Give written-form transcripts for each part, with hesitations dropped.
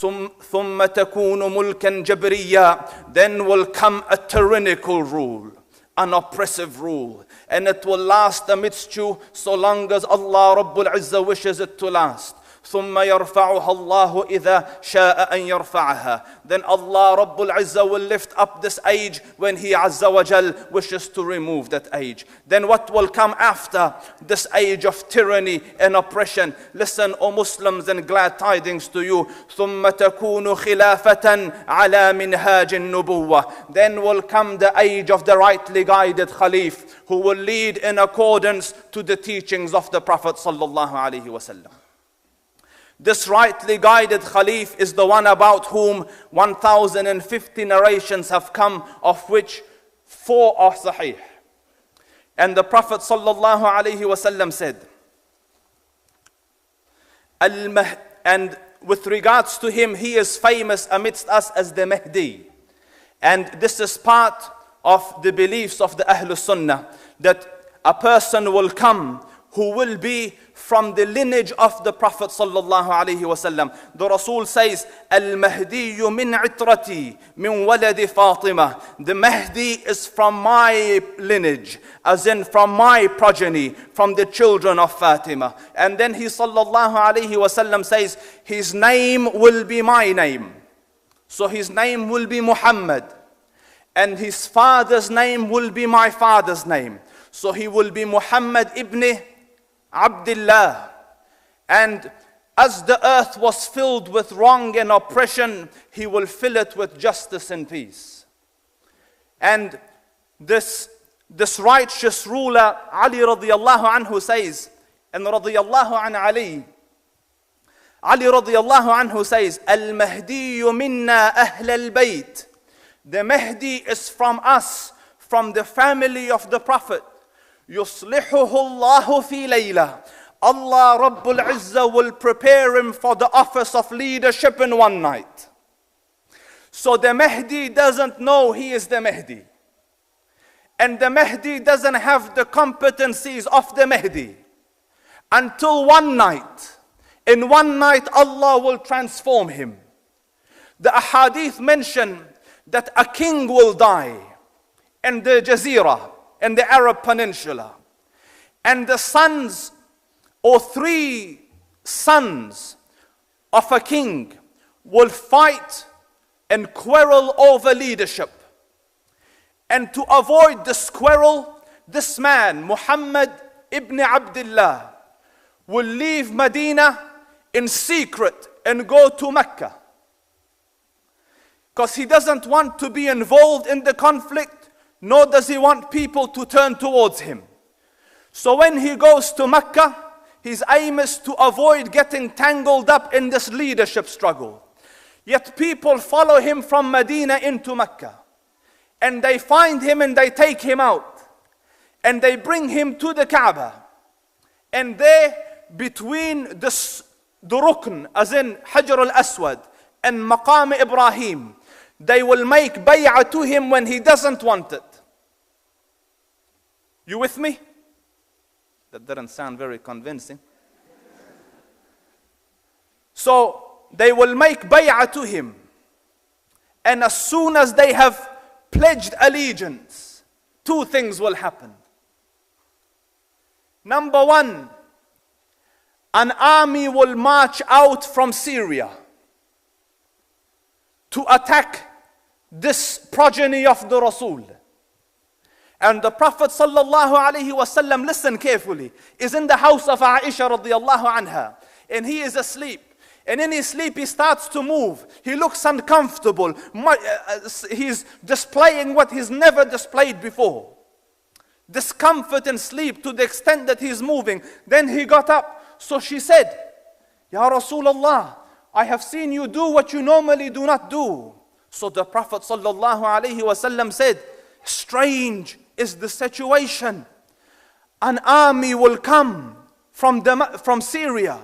ثُمَّ تَكُونُ مُلْكًا جَبْرِيًّا. Then will come a tyrannical rule, an oppressive rule. And it will last amidst you so long as Allah Rabbul Izzah wishes it to last. ثُمَّ يَرْفَعُهَا اللَّهُ إِذَا شَاءَ أَن يَرْفَعَهَا. Then Allah Rabbul Izzah will lift up this age when He Azza wa Jal wishes to remove that age. Then what will come after this age of tyranny and oppression? Listen, O Muslims, and glad tidings to you. ثُمَّ تَكُونُ خِلَافَةً عَلَى مِنْهَاجِ النُّبُوَّةِ. Then will come the age of the rightly guided caliph, who will lead in accordance to the teachings of the Prophet sallallahu alaihi wasallam. This rightly guided caliph is the one about whom 1,050 narrations have come, of which 4 are sahih. And the Prophet sallallahu alaihi wasallam said, and with regards to him, he is famous amidst us as the Mahdi. And this is part of the beliefs of the Ahlul Sunnah, that a person will come who will be from the lineage of the Prophet sallallahu alaihi wasallam. The Rasul says, "Al-Mahdi min itrati min waladi Fatima." The Mahdi is from my lineage, as in from my progeny, from the children of Fatima. And then he sallallahu alaihi wasallam says, his name will be my name. So his name will be Muhammad, and his father's name will be my father's name. So he will be Muhammad ibn Abdullah. And as the earth was filled with wrong and oppression, he will fill it with justice and peace. And this righteous ruler, Ali radiyallahu anhu, says, and radiyallahu an Ali radiyallahu anhu says, "Al-Mahdi minna ahl al-bayt." The Mahdi is from us, from the family of the Prophet. يُصْلِحُهُ اللَّهُ فِي لَيْلَةٍ. Allah Rabbul Izzah will prepare him for the office of leadership in one night. So the Mahdi doesn't know he is the Mahdi. And the Mahdi doesn't have the competencies of the Mahdi. Until one night. In one night Allah will transform him. The ahadith mention that a king will die in the Jazeera, in the Arab Peninsula. And the sons, or 3 sons of a king, will fight and quarrel over leadership. And to avoid this quarrel, this man, Muhammad ibn Abdullah, will leave Medina in secret and go to Mecca. Because he doesn't want to be involved in the conflict, nor does he want people to turn towards him. So when he goes to Mecca, his aim is to avoid getting tangled up in this leadership struggle. Yet people follow him from Medina into Mecca. And they find him and they take him out. And they bring him to the Kaaba. And there, between the Rukn, as in Hajar al-Aswad, and Maqam Ibrahim, they will make bay'ah to him when he doesn't want it. You with me? That didn't sound very convincing. So they will make bay'ah to him. And as soon as they have pledged allegiance, 2 things will happen. Number 1, an army will march out from Syria to attack this progeny of the Rasul. And the Prophet sallallahu alaihi wasallam, listen carefully, is in the house of Aisha radiyallahu anha, and he is asleep. And in his sleep he starts to move. He looks uncomfortable. He's displaying what he's never displayed before. Discomfort in sleep to the extent that he's moving. Then he got up. So she said, "Ya Rasulullah, I have seen you do what you normally do not do." So the Prophet sallallahu alaihi wasallam said, "Strange is the situation. An army will come from Syria,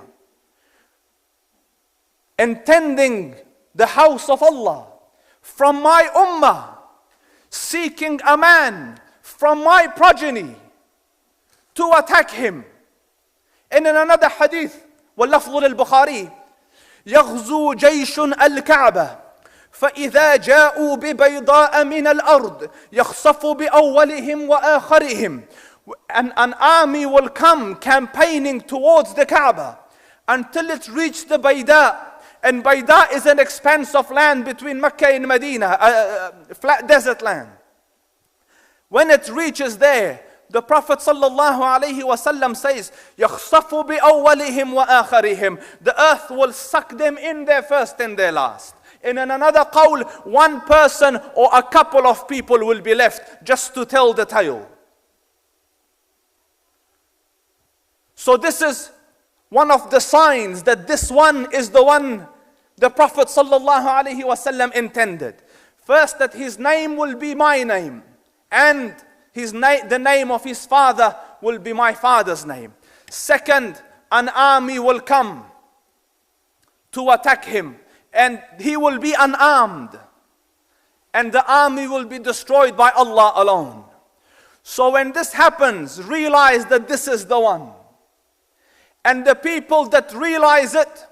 intending the house of Allah, from my ummah, seeking a man from my progeny to attack him." And in another hadith, وَاللَّفْظُ لِلْبُخَارِي, يغزو جيش الكعبة فإذا جاءوا ببيضاء من الأرض يخصف بأولهم وآخرهم. An army will come campaigning towards the Kaaba until it reaches the Bayda. And Bayda is an expanse of land between Mecca and Medina, a flat desert land. When it reaches there, the Prophet ﷺ says, يَخْصَفُ بِأَوَّلِهِمْ وَآخَرِهِمْ. The earth will suck them in their first and their last. And in another qawl, one person or a couple of people will be left just to tell the tale. So this is one of the signs that this one is the one the Prophet ﷺ intended. First, that his name will be my name, and the name of his father will be my father's name. Second, an army will come to attack him, and he will be unarmed, and the army will be destroyed by Allah alone. So when this happens, realize that this is the one. And the people that realize it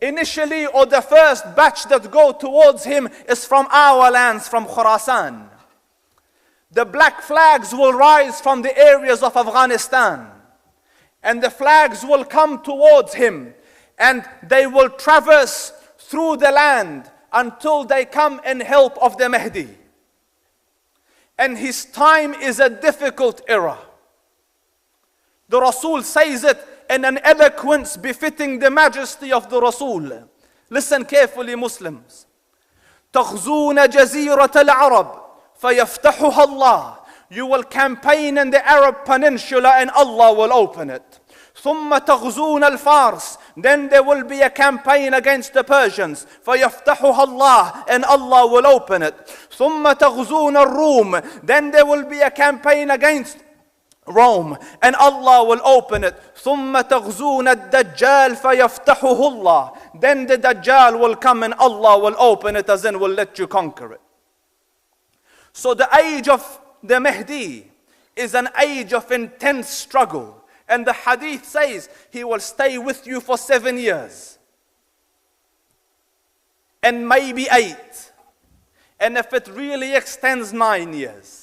initially, or the first batch that go towards him, is from our lands, from Khurasan. The black flags will rise from the areas of Afghanistan, and the flags will come towards him, and they will traverse through the land until they come in help of the Mahdi. And his time is a difficult era. The Rasul says it in an eloquence befitting the majesty of the Rasul. Listen carefully, Muslims. تغزون جزيرة العرب فيفتحها الله. You will campaign in the Arab Peninsula and Allah will open it. ثم تغزون الفارس. Then there will be a campaign against the Persians. فيفتحها الله, and Allah will open it. ثم تغزون الروم. Then there will be a campaign against Rome, and Allah will open it. ثم تغزون الدجال فيفتحه الله. Then the Dajjal will come and Allah will open it, as in will let you conquer it. So the age of the Mahdi is an age of intense struggle. And the hadith says he will stay with you for 7 years. And maybe 8. And if it really extends, 9 years.